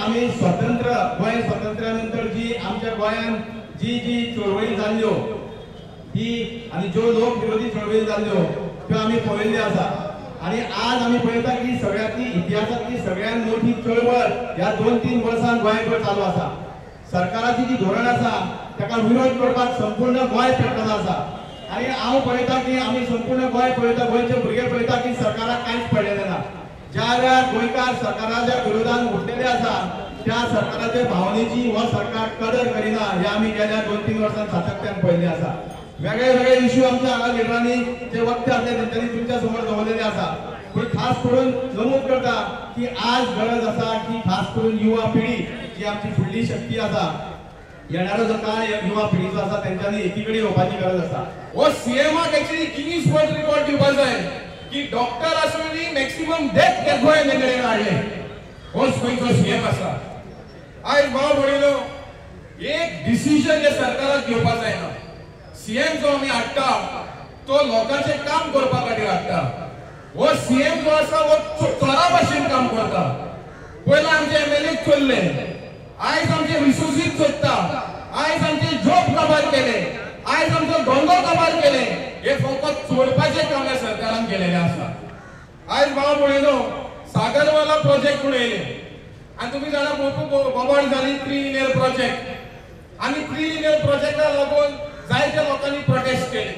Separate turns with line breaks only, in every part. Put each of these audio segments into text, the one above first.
आम्ही गोय स्वातंत्र्यानंतर जी आमच्या गोयान जी चळवळी जाल्ल्यो ही आणि ज्यो लोक विरोधी चळवळी जाल्ल्यो त्यो आम्ही पळयल्ल्यो आसा आणि आज आम्ही पळयता की सगळ्यातली इतिहासातली सगळ्यात मोठी चळवळ ह्या 2-3 वर्सां गोंयभर चालू आसा। सरकाराची जी धोरण आसा ताका विरोध करपाक संपूर्ण गोंय पेटलेलो आसा आणि हांव पळयता की आम्ही संपूर्ण गोंय पळयता, गोंयचे भुरगे पळयता की सरकाराक कांयच पडलेलें ना। ज्या वेळार गोंयकार सरकाराच्या विरोधान उठलेले आसा त्या सरकाराच्या भावनेची हो सरकार कदर करिना हे आम्ही गेल्या 2-3 वर्सां सातत्यान पळयल्लें आसा। वेगळे वेगळे इश्यू आमच्या हांगा लिडरांनी जे वक्ते आसले तेंच्यांनी तुमच्या समोर दवरलेले आसा, पूण खास करून नमूद करता की आज गरज आसा की खास करून युवा पिढी जी आमची फुडली शक्ती आसा, येणारो जो काळ युवा पिढीचो आसा तेंच्यांनी एकीकडे येवपाची गरज आसा।
वो सीएमाक एक्चुअली गिनीज वर्ल्ड रिकॉर्ड दिवपा जाय की डॉक्टर आसुनी मॅक्सिमम डेथ ते गोंय मेंगडेन हाडले। होच गोंयचो सीएम आसा। आयज भाव भयणीनो एक डिसिजन हे सरकाराक घेवपा जायना। सीएम जो आमी हाडटा तो लोकांचे काम करपा खातीर हाडटा। वो सीएम जो आसा वो चोरा भाशेन काम करता। पयला आमचे एमएलए चोरले, आयज आमचे रिसोर्सीस चोरता, आयज आमचे जॉब काबार केले, आयज आमचो धंदो काबार केले। हे फकत चोरपाचे काम या सरकारान केलेले आसा। आयज भाव भयणीनो सागरवाला प्रोजेक्ट म्हणून येयले आनी तुमी जाणा खूब बोबाड जाली 3 लिनियर प्रोजेक्ट आनी 3 लिनियर प्रोजेक्टाक लागून जायत्या लोकांनी प्रोटेस्ट केले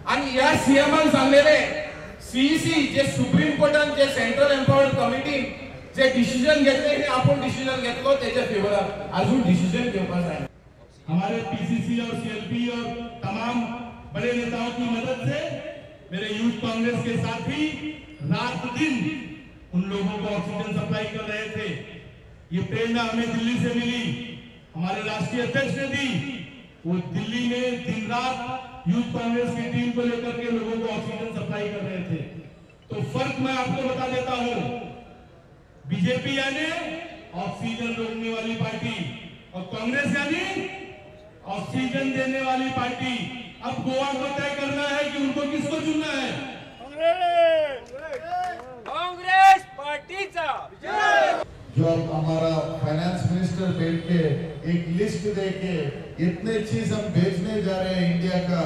आणि या सीएमान सांगलेले सीईसी जे सुप्रीम कोर्टान जे सेंट्रल एम्पावर्ड कमिटी जे डिसिजन घेतले हे आपण डिसिजन घेतलो त्याच्या फेवरात अजून डिसिजन घेवपा जाय।
हमारे पीसीसी और सीएलपी और तमाम बड़े नेताओं की मदद से मेरे यूथ कांग्रेस के साथी रात दिन उन लोगों को ऑक्सीजन सप्लाई कर रहे थे। ये प्रेरणा हमें दिल्ली से मिली, हमारे राष्ट्रीय अध्यक्ष ने दी। वो दिल्ली में दिन रात यूथ कांग्रेस की टीम को लेकर के लोगों को ऑक्सीजन सप्लाई कर रहे थे। तो फर्क मैं आपको बता देता हूं, बीजेपी यानी ऑक्सीजन रोकने वाली पार्टी और कांग्रेस यानी ऑक्सीजन देने वाली पार्टी। अब गोवा को तय करना है कि उनको किसको चुनना है।
कांग्रेस पार्टी का
जो हमारा फाइनेंस मिनिस्टर बैठ के एक लिस्ट दे के इतने चीज हम बेचने जा रहे हैं इंडिया का,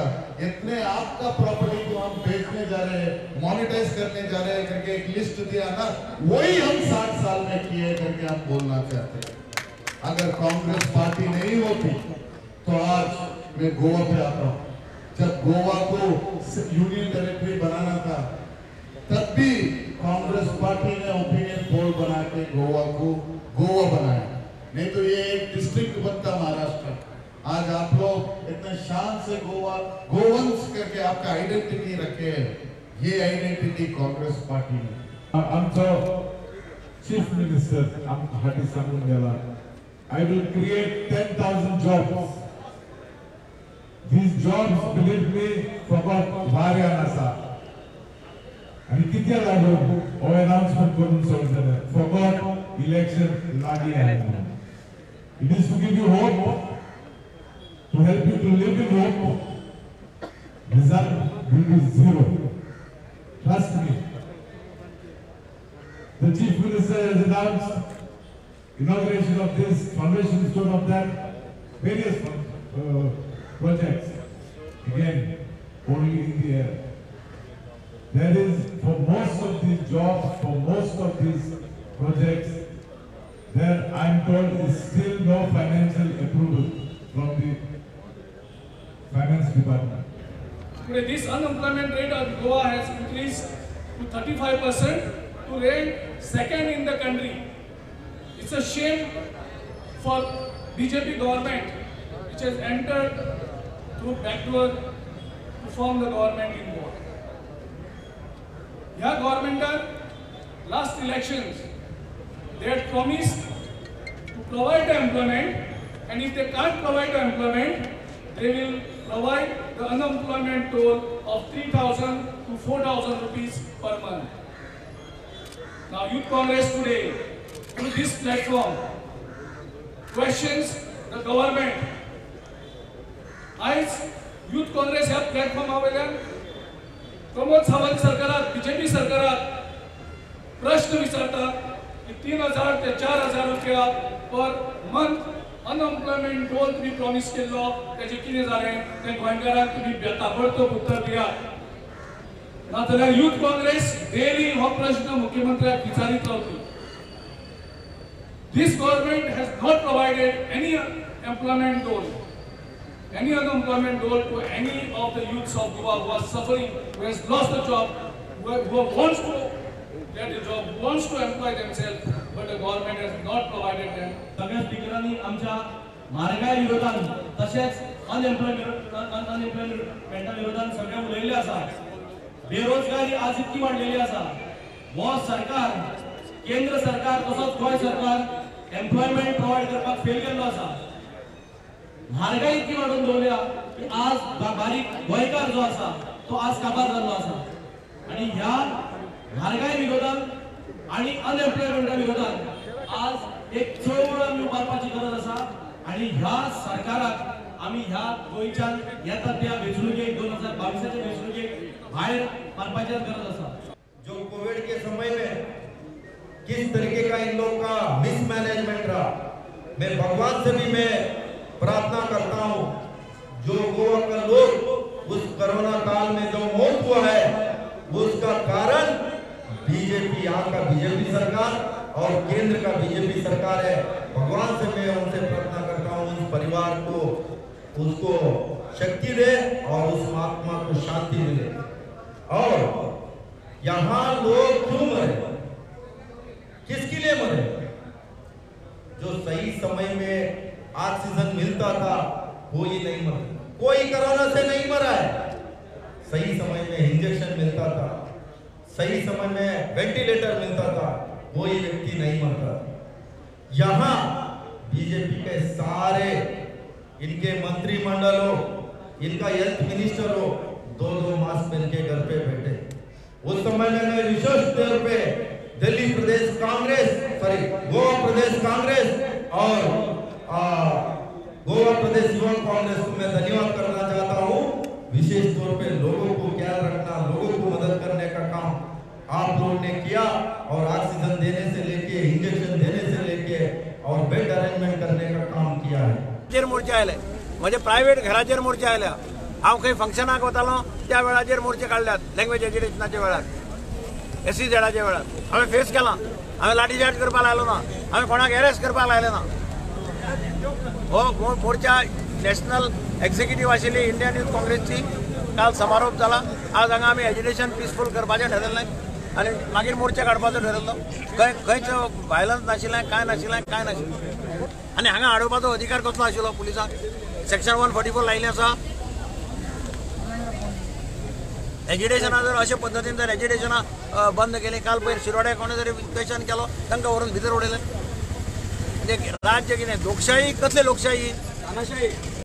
इतने आपका प्रॉपर्टी को हम बेचने जा रहे हैं, मोनेटाइज करने जा रहे हैं करके एक लिस्ट दिया ना, वही हम 60 साल में किए करके हम बोलना चाहते हैं। अगर कांग्रेस पार्टी नहीं होती तो आज मैं गोवा पे आता हूँ। जब गोवा को यूनियन टेरिटरी बनाना था तब भी कांग्रेस पार्टी ने ओपिनियन पोल बना के गोवा को गोवा बनाया, नहीं तो ये एक डिस्ट्रिक्ट बनता महाराष्ट्र। आज आप लोग इतने शान से गोवा गोवंश करके आपका आइडेंटिटी रखे हैं, ये आइडेंटिटी कांग्रेस पार्टी ने।
आमचो चीफ मिनिस्टर हाटी सांगून गेला, I will create 10,000 jobs. These jobs, believe me, फकत भार्या आसा आणि किती लागून हो अनाउन्समेंट करून सोडले फकत इलेक्शन लागीं आसा। It is to give you hope, to help you to live in hope. Result will be zero. Trust me. The Chief Minister has announced inauguration of this, foundation stone of that, various projects. Again, only in the air. There is, for most of these jobs, for most of these projects, there I am told is still no financial approval from the finance department.
Today, this unemployment rate of Goa has increased to 35%, to rank second in the country. It's a shame for BJP government, which has entered through backdoor to form the government in Goa. Yeah, government last elections, they had promised to provide the employment, and if they can't provide the employment, they will provide the unemployment toll of 3,000 to 4,000 rupees per month. Now, Youth Congress today, through this platform, questions the government. As Youth Congress ह्या platform वयल्यान प्रमोद सावंत सरकाराक, BJP सरकाराक प्रश्न विचारता की 3000 ते 4000 रुपया per month unemployment डोल तुम्ही प्रॉमिस केल्लो तेजे कितें जालें तें गोंयकारांक तुम्ही बेताबडतोब उत्तर दियात. नाजाल्यार यूथ काँग्रेस डेली हो प्रश्न मुख्यमंत्र्याक विचारीत रावतली. This government has not provided any employment dole, any unemployment dole to any of the youths of Goa who are suffering, who has lost a job, who wants to get a job, who wants to employ themselves, but the government has not provided them.
सगळ्या स्पीकरांनी आमच्या म्हारगाय विरोधान तशेंच अनएम्प्लॉयमेंटा विरोधान सगळे उलयल्ले आसा. बेरोजगारी आज इतकी वाडलेली आसा. हो सरकार, केंद्र सरकार तसोच गोंय सरकार एम्प्लॉयमेंट प्रोवाइड करपाक फेल केल्लो आसा. म्हारगाय इतकी वाडून दवरल्या की आज बारीक गोंयकार जो आसा तो आज काबार जाल्लो आसा. आणि ह्या म्हारगाय विरोधान आणि अनएम्प्लॉयमेंटा विरोधान आज एक चळवळ आमी उबारपाची गरज आसा. आणि ह्या सरकाराक आमी ह्या गोंयच्या येता त्या वेंचणुकेक 2022च्या वेंचणुकेक भायर मारपाची गरज आसा.
जो कोविड के समय में किस तरीके का इन लोग का मिसमैनेजमेंट रहा, मैं भगवान से भी मैं प्रार्थना करता हूं, जो गोवा का लोग उस कोरोना काल में जो मौत हुआ है उसका कारण बीजेपी, यहाँ का बीजेपी सरकार और केंद्र का बीजेपी सरकार है. भगवान से मैं उनसे प्रार्थना करता हूं उस परिवार को उसको शक्ति दे और उस आत्मा को शांति मिले. और यहाँ लोग क्यों मरे, किसके लिए मरे? जो सही समय में ऑक्सीजन मिलता था वो ही नहीं मरा. कोई कोरोना से नहीं मरा है. सही समय में इंजेक्शन मिलता था, सही समय में वेंटिलेटर मिलता था, कोई व्यक्ति नहीं मरता. यहाँ बीजेपी के सारे इनके मंत्रिमंडल हो, इनका हेल्थ मिनिस्टर हो, 2-2 मास पहन के घर पे बैठे. उस समय में मैं विशेष तौर पे दिल्ली प्रदेश कांग्रेस, गोवा प्रदेश कांग्रेस और गोवा प्रदेश युवा कांग्रेस को मैं धन्यवाद करना चाहता हूँ. विशेष तौर पे लोगों को ख्याल रखना, लोगों को मदद करने का काम आप लोगों ने किया और ऑक्सीजन देने से लेके, इंजेक्शन देने से लेके और बेड अरेंजमेंट करने का काम किया है.
मोर्चे आयले, म्हणजे प्रायव्हेट घराचेर मोर्चे आयल्या. हांव खंय फंक्शनाक वतालो त्या वेळाचेर मोर्चे काढल्यात. लँग्वेज एज्युकेशनाच्या वेळार, SEZच्या वेळार हांवें फेस केला. हांवें लाठीचार्ज करपाक लायलो ना, हांवें कोणाक अरेस्ट करपाक लायले ना. हो मोर्चा नॅशनल एक्झिक्युटिव्ह आशिल्ली इंडियन यूथ काँग्रेसची काल समारोप जाला. आज हांगा आमी एज्युकेशन पिसफूल करपाचें थारायलें आनी मागीर मोर्चे काडपाचो थारायलो. खंयच व्हायलन्स नाशिल्लें, कांय नाशिल्लें. आनी हांगा अडोवपाचो अधिकार कसलो आशिल्लो पुलिसांक? सेक्शन 144 लायिल्लें आसा. एज्युकेशना जर अशे पद्दतीन जर एज्युकेशना बंद केली, काल पयर शिरोड्या कोणें जरी क्वेश्चन केलो तांकां व्हरून भितर उडयलें. म्हणजे राज्य कितें लोकशाही, कसली लोकशाही? तानाशाही.